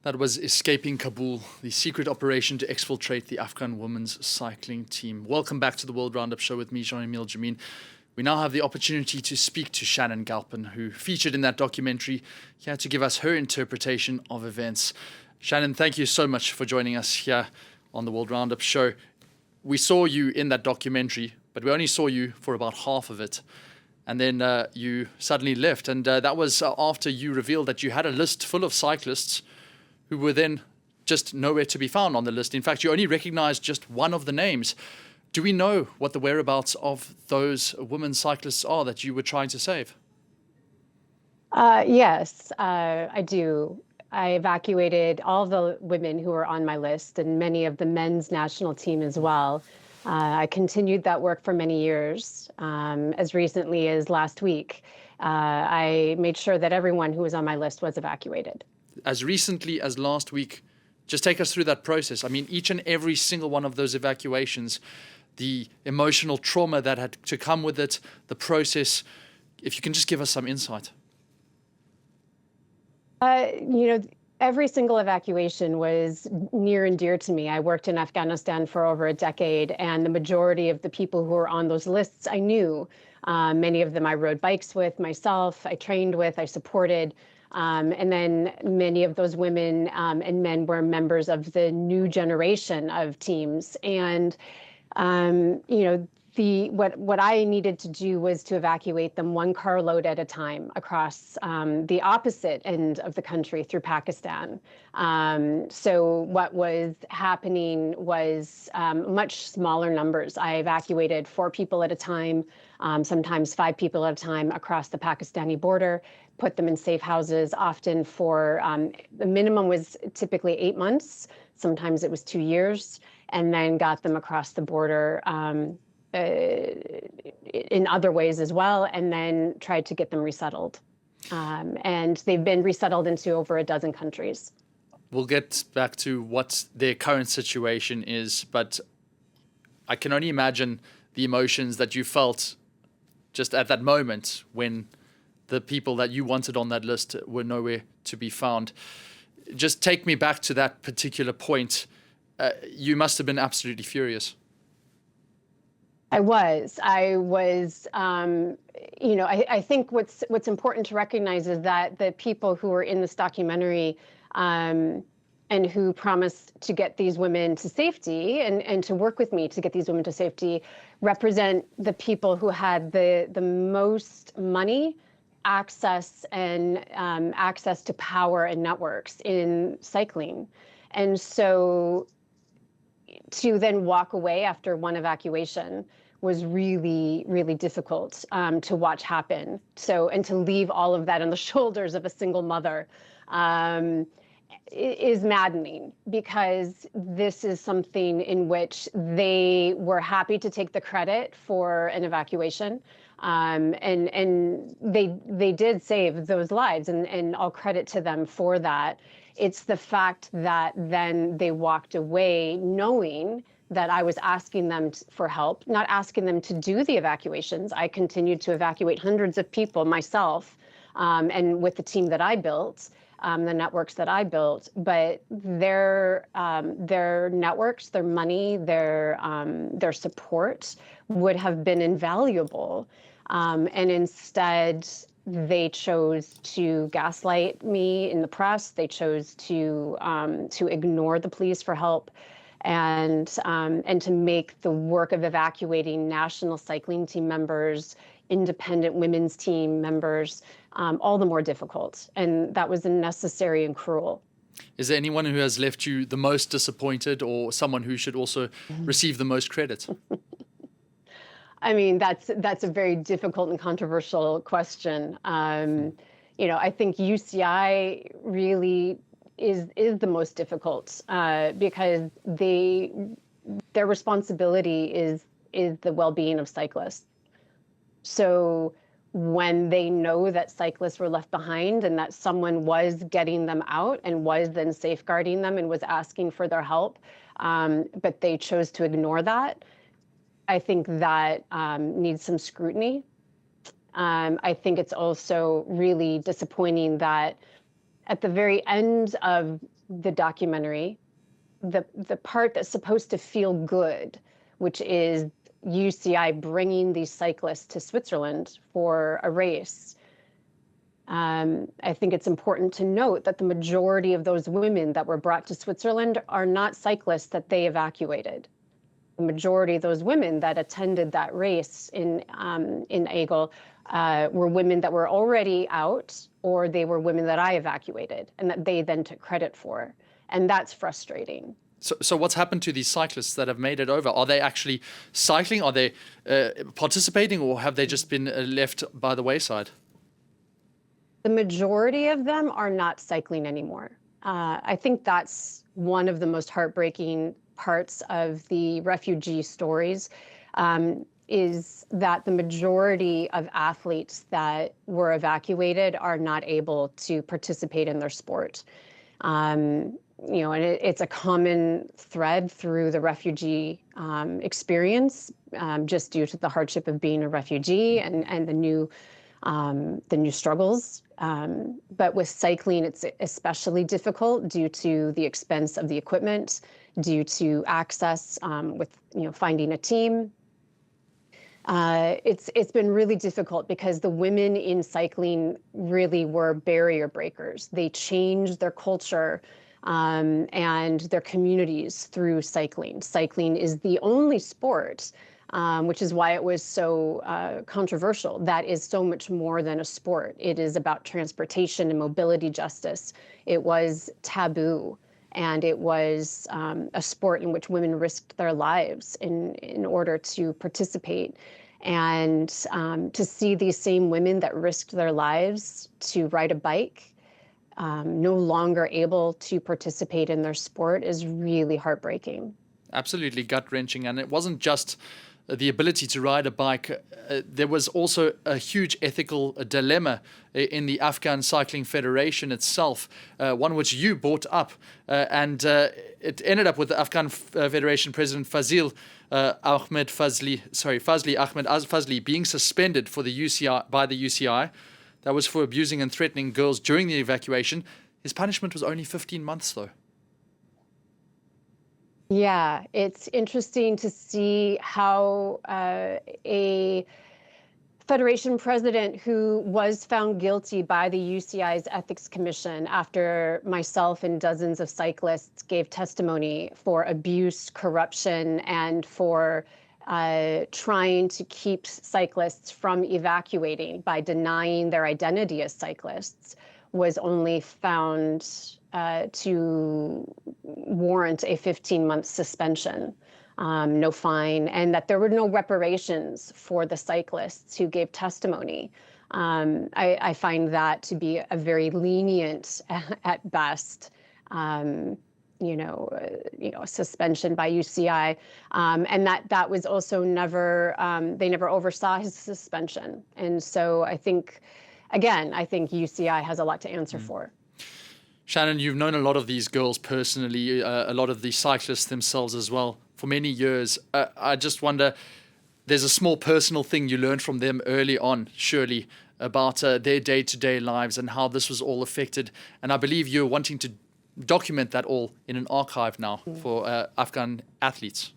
That was Escaping Kabul, the secret operation to exfiltrate the Afghan women's cycling team. Welcome back to the World Roundup Show with me, Jean-Emile Jammine. We now have the opportunity to speak to Shannon Galpin, who featured in that documentary, here to give us her interpretation of events. Shannon, thank you so much for joining us here on the World Roundup Show. We saw you in that documentary, but we only saw you for about half of it. And then you suddenly left, and that was after you revealed that you had a list full of cyclists who were then just nowhere to be found on the list. In fact, you only recognized just one of the names. Do we know what the whereabouts of those women cyclists are that you were trying to save? Yes, I do. I evacuated all the women who were on my list and many of the men's national team as well. I continued that work for many years. As recently as last week, I made sure that everyone who was on my list was evacuated. As recently as last week, just take us through that process. I mean, each and every single one of those evacuations, the emotional trauma that had to come with it, the process, if you can just give us some insight. Every single evacuation was near and dear to me. I worked in Afghanistan for over a decade, and the majority of the people who were on those lists I knew. Many of them I rode bikes with myself, I trained with, I supported. And then many of those women and men were members of the new generation of teams. And, what I needed to do was to evacuate them one carload at a time across the opposite end of the country through Pakistan. So what was happening was much smaller numbers. I evacuated 4 people at a time, sometimes 5 people at a time across the Pakistani border, put them in safe houses, often for the minimum was typically 8 months. Sometimes it was 2 years, and then got them across the border in other ways as well, and then tried to get them resettled. And they've been resettled into over a dozen countries. We'll get back to what their current situation is, but I can only imagine the emotions that you felt just at that moment when the people that you wanted on that list were nowhere to be found. Just take me back to that particular point. You must have been absolutely furious. I was, I think what's important to recognize is that the people who were in this documentary and who promised to get these women to safety and to work with me to get these women to safety represent the people who had the most money, access, and access to power and networks in cycling. And so to then walk away after one evacuation was really, really difficult to watch happen. So, and to leave all of that on the shoulders of a single mother is maddening, because this is something in which they were happy to take the credit for an evacuation. And they did save those lives, and all credit to them for that. It's the fact that then they walked away knowing that I was asking them for help, not asking them to do the evacuations. I continued to evacuate hundreds of people myself, and with the team that I built, the networks that I built. But their networks, their money, their support would have been invaluable, and instead they chose to gaslight me in the press. They chose to ignore the pleas for help, and to make the work of evacuating national cycling team members, independent women's team members, all the more difficult. And that was unnecessary and cruel. Is there anyone who has left you the most disappointed, or someone who should also receive the most credit? I mean, that's a very difficult and controversial question. I think UCI really is the most difficult because their responsibility is the well-being of cyclists. So when they know that cyclists were left behind and that someone was getting them out and was then safeguarding them and was asking for their help, but they chose to ignore that, I think that needs some scrutiny. I think it's also really disappointing that at the very end of the documentary, the part that's supposed to feel good, which is UCI bringing these cyclists to Switzerland for a race, I think it's important to note that the majority of those women that were brought to Switzerland are not cyclists that they evacuated. The majority of those women that attended that race in Aigle were women that were already out, or they were women that I evacuated and that they then took credit for. And that's frustrating. So what's happened to these cyclists that have made it over? Are they actually cycling? Are they participating, or have they just been left by the wayside? The majority of them are not cycling anymore. I think that's one of the most heartbreaking parts of the refugee stories, is that the majority of athletes that were evacuated are not able to participate in their sport. And it's a common thread through the refugee experience, just due to the hardship of being a refugee and the new struggles. But with cycling, it's especially difficult due to the expense of the equipment, due to access with finding a team. It's been really difficult because the women in cycling really were barrier breakers. They changed their culture and their communities through cycling. Cycling is the only sport, which is why it was so controversial. That is so much more than a sport. It is about transportation and mobility justice. It was taboo, and it was a sport in which women risked their lives in order to participate. And to see these same women that risked their lives to ride a bike no longer able to participate in their sport is really heartbreaking. Absolutely gut-wrenching. And it wasn't just the ability to ride a bike. There was also a huge ethical dilemma in the Afghan Cycling Federation itself, one which you brought up. And it ended up with the Afghan Federation President Fazli Ahmed Fazli being suspended for the UCI by the UCI. That was for abusing and threatening girls during the evacuation. His punishment was only 15 months, though. Yeah, it's interesting to see how a Federation president who was found guilty by the UCI's Ethics Commission, after myself and dozens of cyclists gave testimony for abuse, corruption, and for trying to keep cyclists from evacuating by denying their identity as cyclists, was only found to warrant a 15-month suspension, no fine, and that there were no reparations for the cyclists who gave testimony. I find that to be a very lenient, at best, suspension by UCI, and that was also never, they never oversaw his suspension. And so I think UCI has a lot to answer for. Shannon, you've known a lot of these girls personally, a lot of the cyclists themselves as well, for many years. I just wonder, there's a small personal thing you learned from them early on, surely, about their day-to-day lives and how this was all affected. And I believe you're wanting to document that all in an archive now for Afghan athletes.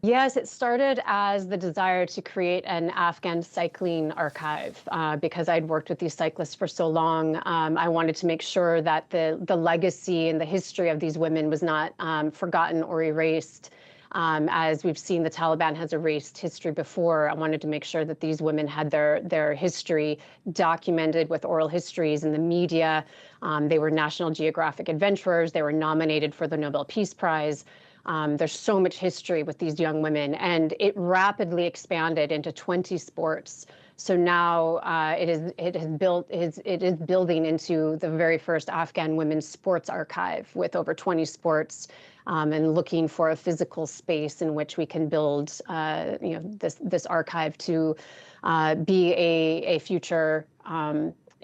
Yes, it started as the desire to create an Afghan cycling archive because I'd worked with these cyclists for so long. I wanted to make sure that the legacy and the history of these women was not forgotten or erased. As we've seen, the Taliban has erased history before. I wanted to make sure that these women had their history documented with oral histories in the media. They were National Geographic adventurers. They were nominated for the Nobel Peace Prize. There's so much history with these young women, and it rapidly expanded into 20 sports. So now it is building into the very first Afghan women's sports archive with over 20 sports, and looking for a physical space in which we can build this archive to be a future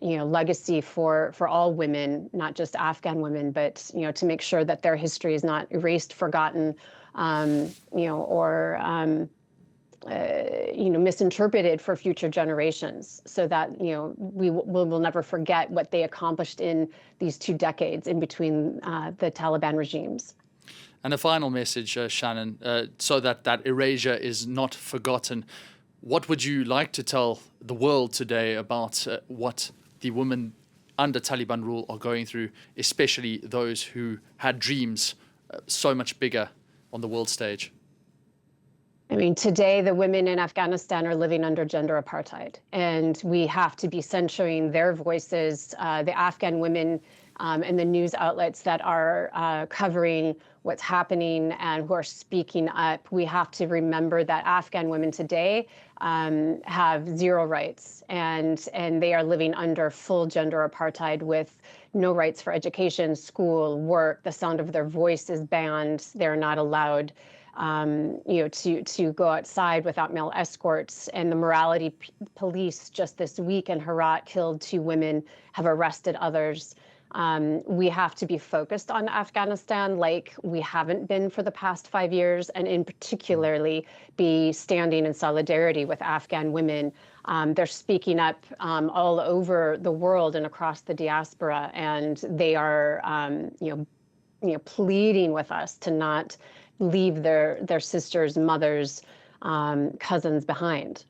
legacy for all women, not just Afghan women, but to make sure that their history is not erased, forgotten, or misinterpreted for future generations, so that we will never forget what they accomplished in these 2 decades in between the Taliban regimes. And a final message, Shannon, so that erasure is not forgotten. What would you like to tell the world today about what the women under Taliban rule are going through, especially those who had dreams so much bigger on the world stage? I mean, today the women in Afghanistan are living under gender apartheid, and we have to be censoring their voices. The Afghan women and the news outlets that are covering what's happening and who are speaking up, we have to remember that Afghan women today have 0 rights, and they are living under full gender apartheid with no rights for education, school, work. The sound of their voice is banned. They're not allowed to go outside without male escorts. And the morality police just this week in Herat killed 2 women, have arrested others. We have to be focused on Afghanistan like we haven't been for the past 5 years, and in particularly be standing in solidarity with Afghan women. They're speaking up all over the world and across the diaspora, and they are pleading with us to not leave their sisters, mothers, cousins behind.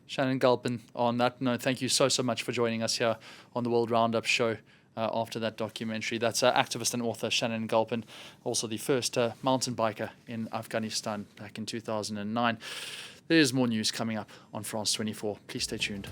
Shannon Galpin, on that note, thank you so much for joining us here on the World Roundup show after that documentary. That's activist and author Shannon Galpin, also the first mountain biker in Afghanistan back in 2009. There's more news coming up on France 24. Please stay tuned.